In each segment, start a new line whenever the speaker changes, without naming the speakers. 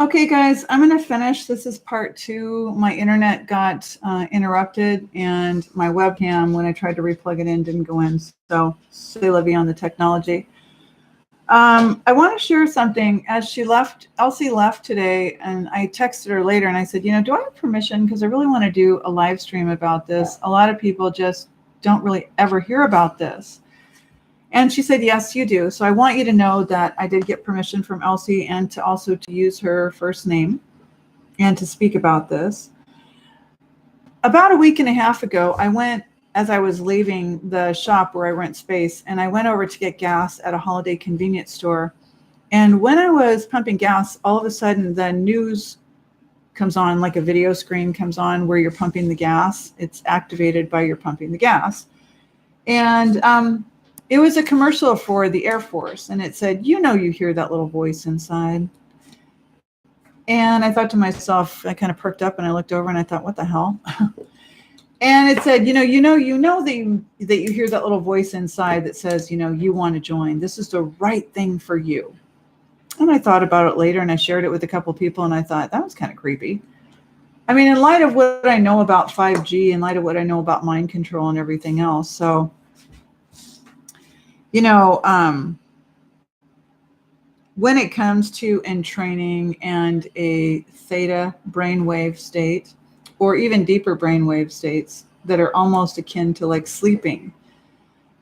Okay, guys, I'm going to finish. This is part two. My internet got interrupted, and my webcam, when I tried to replug it in, didn't go in. So, say Livy on the technology. I want to share something. As she left, Elsie left today, and I texted her later, and I said, do I have permission? Because I really want to do a live stream about this. A lot of people just don't really ever hear about this. And she said, yes, you do. So I want you to know that I did get permission from Elsie and to also to use her first name and to speak about this. About a week and a half ago, I went, as I was leaving the shop where I rent space, and I went over to get gas at a Holiday convenience store. And when I was pumping gas, all of a sudden the news comes on, like a video screen comes on where you're pumping the gas. It's activated by your pumping the gas. And it was a commercial for the Air Force, and it said, you hear that little voice inside. And I thought to myself, I kind of perked up and I looked over and I thought, what the hell? And it said, that you hear that little voice inside that says, you want to join. This is the right thing for you. And I thought about it later, and I shared it with a couple people, and I thought that was kind of creepy. I mean, in light of what I know about 5G, in light of what I know about mind control and everything else. So, when it comes to entraining and a theta brainwave state, or even deeper brainwave states that are almost akin to like sleeping.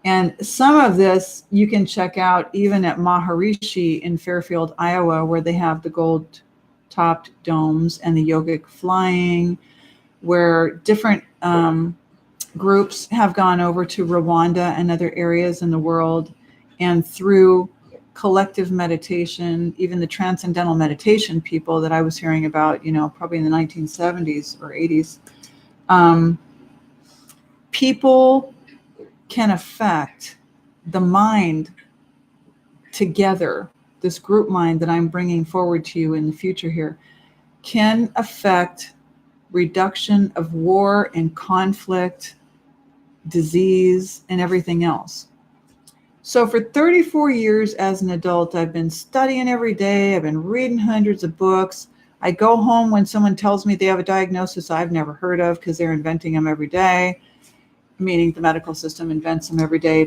And some of this you can check out even at Maharishi in Fairfield, Iowa, where they have the gold-topped domes and the yogic flying, where different groups have gone over to Rwanda and other areas in the world, and through collective meditation, even the transcendental meditation people that I was hearing about, probably in the 1970s or 80s, people can affect the mind together. This group mind that I'm bringing forward to you in the future here can affect reduction of war and conflict, disease, and everything else. So for 34 years as an adult, I've been studying every day. I've been reading hundreds of books. I go home when someone tells me they have a diagnosis I've never heard of because they're inventing them every day, meaning the medical system invents them every day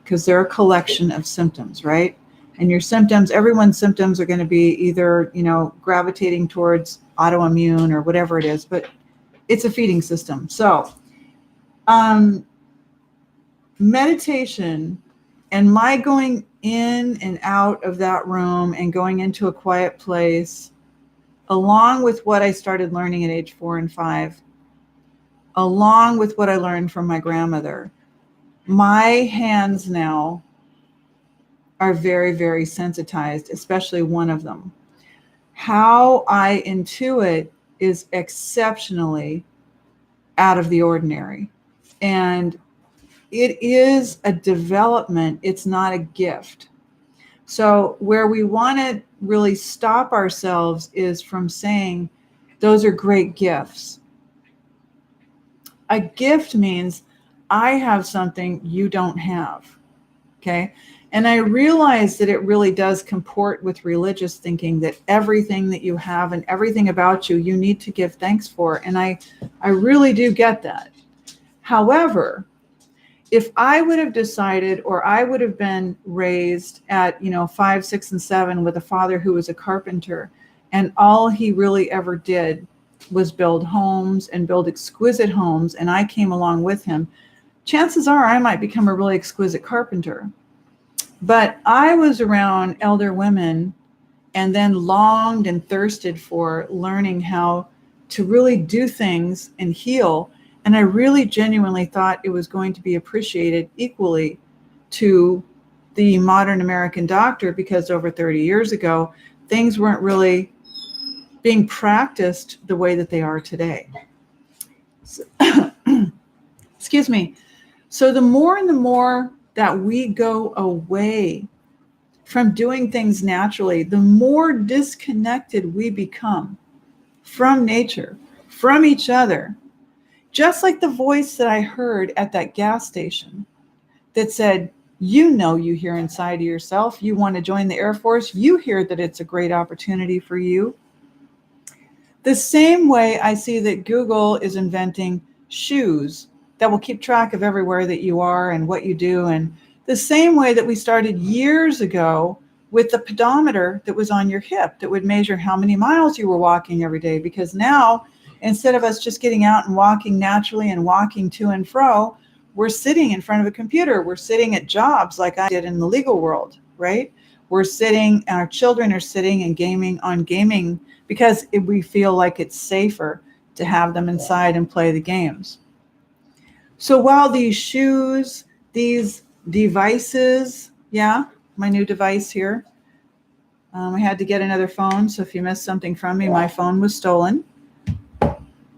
because they're a collection of symptoms, right? And your symptoms, everyone's symptoms are going to be either, gravitating towards autoimmune or whatever it is, but it's a feeding system. So meditation and my going in and out of that room and going into a quiet place, along with what I started learning at age 4 and 5, along with what I learned from my grandmother, my hands now are very, very sensitized, especially one of them. How I intuit is exceptionally out of the ordinary. And it is a development. It's not a gift. So where we want to really stop ourselves is from saying, those are great gifts. A gift means I have something you don't have. Okay. And I realize that it really does comport with religious thinking that everything that you have and everything about you, you need to give thanks for. And I really do get that. However, if I would have decided, or I would have been raised at, 5, 6, and 7 with a father who was a carpenter, and all he really ever did was build homes and build exquisite homes, and I came along with him, chances are I might become a really exquisite carpenter. But I was around elder women and then longed and thirsted for learning how to really do things and heal. And I really genuinely thought it was going to be appreciated equally to the modern American doctor, because over 30 years ago, things weren't really being practiced the way that they are today. So, excuse me. So the more and the more that we go away from doing things naturally, the more disconnected we become from nature, from each other. Just like the voice that I heard at that gas station that said, you hear inside of yourself, you want to join the Air Force, you hear that it's a great opportunity for you. The same way I see that Google is inventing shoes that will keep track of everywhere that you are and what you do. And the same way that we started years ago with the pedometer that was on your hip that would measure how many miles you were walking every day. Because now, instead of us just getting out and walking naturally and walking to and fro, we're sitting in front of a computer. We're sitting at jobs like I did in the legal world, right? We're sitting, our children are sitting and gaming on gaming because we feel like it's safer to have them inside and play the games. So while these shoes, these devices, yeah, my new device here, I had to get another phone. So if you missed something from me, my phone was stolen.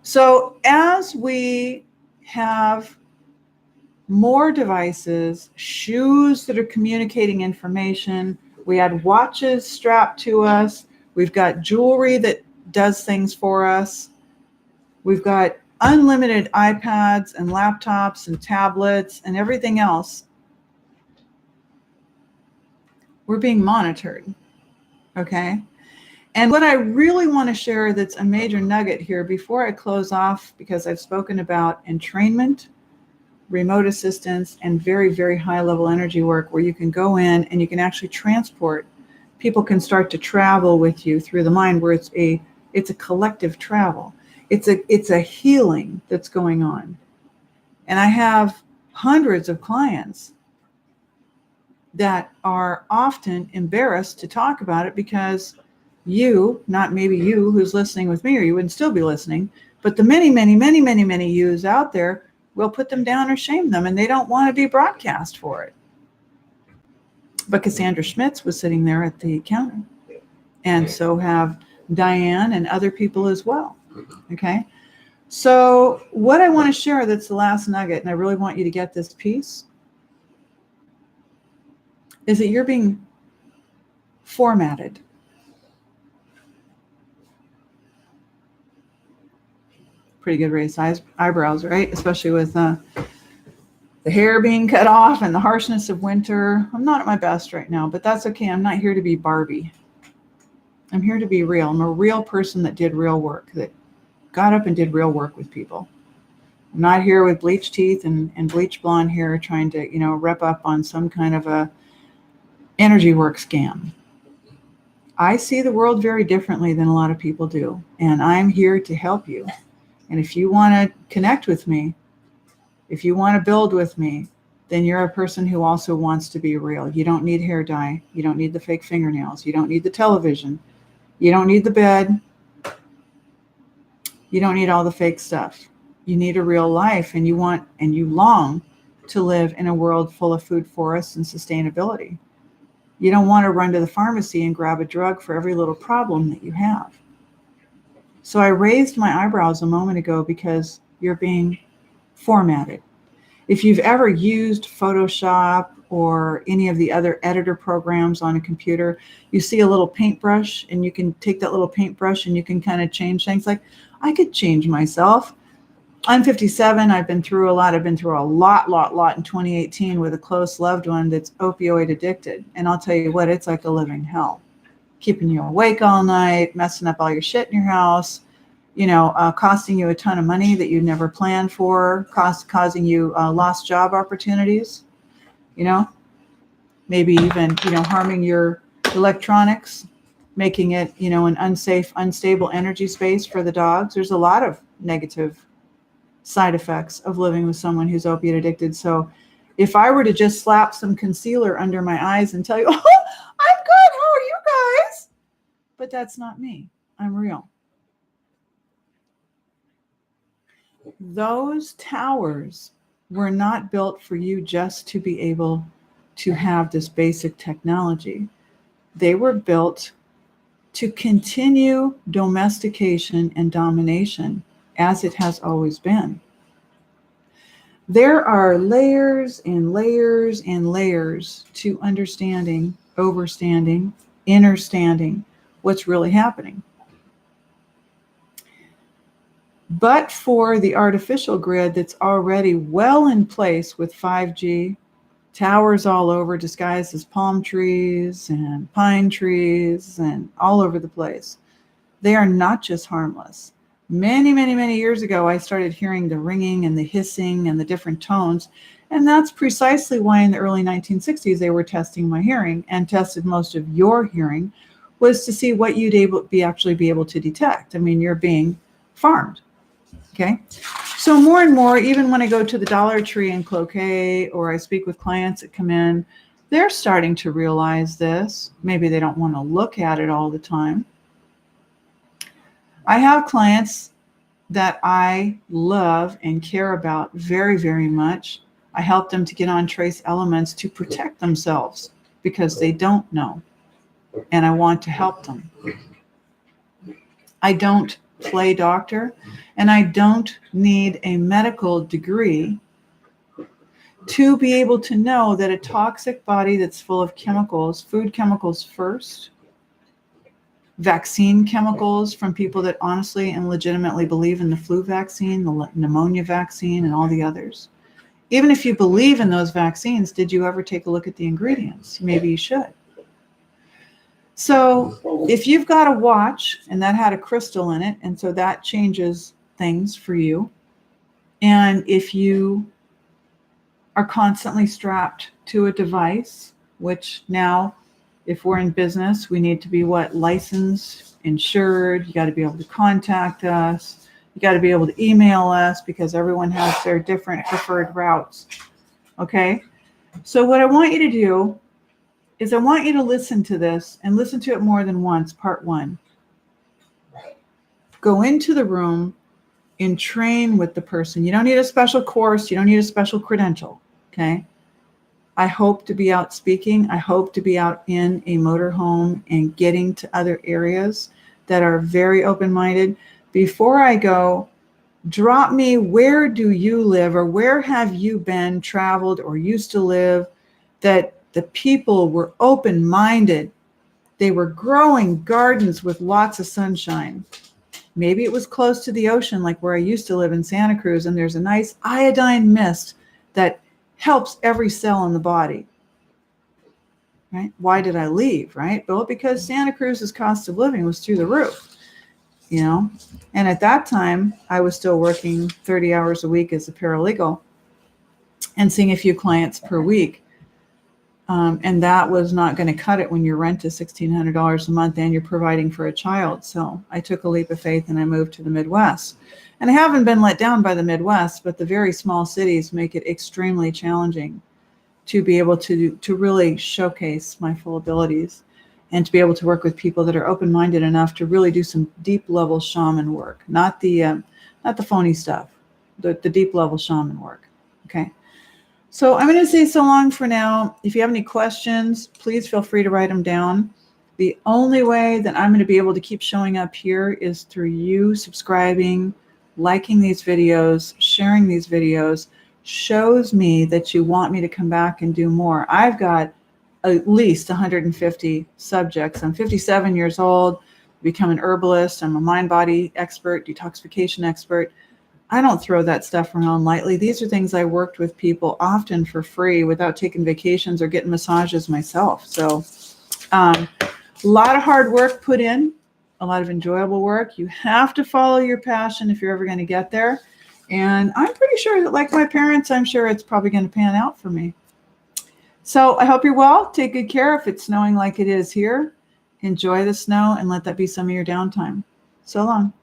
So as we have more devices, shoes that are communicating information, we had watches strapped to us, we've got jewelry that does things for us, we've got unlimited iPads and laptops and tablets and everything else. We're being monitored, okay? And what I really want to share that's a major nugget here before I close off, because I've spoken about entrainment, remote assistance, and very, very high level energy work where you can go in and you can actually transport. People can start to travel with you through the mind where it's a collective travel. It's a healing that's going on. And I have hundreds of clients that are often embarrassed to talk about it because you, not maybe you who's listening with me, or you wouldn't still be listening, but the many, many, many, many, many yous out there will put them down or shame them, and they don't want to be broadcast for it. But Cassandra Schmitz was sitting there at the counter, and so have Diane and other people as well. Okay. So what I want to share, that's the last nugget, and I really want you to get this piece, is that you're being formatted. Pretty good raised eyebrows, right? Especially with the hair being cut off and the harshness of winter. I'm not at my best right now, but that's okay. I'm not here to be Barbie. I'm here to be real. I'm a real person that did real work, that got up and did real work with people. I'm not here with bleached teeth and bleached blonde hair trying to, rep up on some kind of a energy work scam. I see the world very differently than a lot of people do, and I'm here to help you. And if you want to connect with me, if you want to build with me, then you're a person who also wants to be real. You don't need hair dye. You don't need the fake fingernails. You don't need the television. You don't need the bed. You don't need all the fake stuff. You need a real life, and you long to live in a world full of food forests and sustainability. You don't want to run to the pharmacy and grab a drug for every little problem that you have. So I raised my eyebrows a moment ago because you're being formatted. If you've ever used Photoshop or any of the other editor programs on a computer, you see a little paintbrush, and you can take that little paintbrush and you can kind of change things. Like, I could change myself. I'm 57. I've been through a lot. I've been through a lot in 2018 with a close loved one that's opioid addicted. And I'll tell you what, it's like a living hell. Keeping you awake all night, messing up all your shit in your house, costing you a ton of money that you never planned for, causing you lost job opportunities, maybe even, harming your electronics, making it, an unsafe, unstable energy space for the dogs. There's a lot of negative side effects of living with someone who's opiate addicted. So if I were to just slap some concealer under my eyes and tell you, oh, I'm good, how are you guys? But that's not me. I'm real. Those towers were not built for you just to be able to have this basic technology. They were built to continue domestication and domination as it has always been. There are layers and layers and layers to understanding, overstanding, understanding what's really happening. But for the artificial grid that's already well in place with 5G, towers all over disguised as palm trees and pine trees and all over the place, They are not just harmless. Many, many, many years ago, I started hearing the ringing and the hissing and the different tones. And that's precisely why in the early 1960s, they were testing my hearing and tested most of your hearing, was to see what you'd actually be able to detect. I mean, you're being farmed. Okay. So more and more, even when I go to the Dollar Tree in Cloquet, or I speak with clients that come in, they're starting to realize this. Maybe they don't want to look at it all the time. I have clients that I love and care about very, very much. I help them to get on trace elements to protect themselves because they don't know. And I want to help them. I don't play doctor, and I don't need a medical degree to be able to know that a toxic body that's full of chemicals, food chemicals first, vaccine chemicals from people that honestly and legitimately believe in the flu vaccine, the pneumonia vaccine, and all the others. Even if you believe in those vaccines, did you ever take a look at the ingredients? Maybe you should. So if you've got a watch and that had a crystal in it, and so that changes things for you, and if you are constantly strapped to a device, which now, if we're in business, we need to be licensed, insured. You got to be able to contact us. You got to be able to email us because everyone has their different preferred routes. Okay. So what I want you to do is I want you to listen to this and listen to it more than once. Part 1. Go into the room and train with the person. You don't need a special course. You don't need a special credential. Okay. I hope to be out speaking. I hope to be out in a motorhome and getting to other areas that are very open-minded. Before I go, drop me, where do you live, or where have you been, traveled, or used to live, that the people were open-minded. They were growing gardens with lots of sunshine. Maybe it was close to the ocean, like where I used to live in Santa Cruz, and there's a nice iodine mist that helps every cell in the body. Right? Why did I leave? Right? Well, because Santa Cruz's cost of living was through the roof, you know. And at that time, I was still working 30 hours a week as a paralegal and seeing a few clients per week. And that was not going to cut it when your rent is $1,600 a month and you're providing for a child. So I took a leap of faith and I moved to the Midwest. And I haven't been let down by the Midwest, but the very small cities make it extremely challenging to be able to really showcase my full abilities and to be able to work with people that are open-minded enough to really do some deep level shaman work, not the phony stuff, the deep level shaman work. Okay. So I'm going to say so long for now. If you have any questions, please feel free to write them down. The only way that I'm going to be able to keep showing up here is through you subscribing, liking these videos, sharing these videos. Shows me that you want me to come back and do more. I've got at least 150 subjects. I'm 57 years old, become an herbalist. I'm a mind-body expert, detoxification expert. I don't throw that stuff around lightly. These are things I worked with people often for free without taking vacations or getting massages myself. So a lot of hard work put in, a lot of enjoyable work. You have to follow your passion if you're ever going to get there. And I'm pretty sure that, like my parents, I'm sure it's probably going to pan out for me. So I hope you're well. Take good care. If it's snowing like it is here, enjoy the snow and let that be some of your downtime. So long.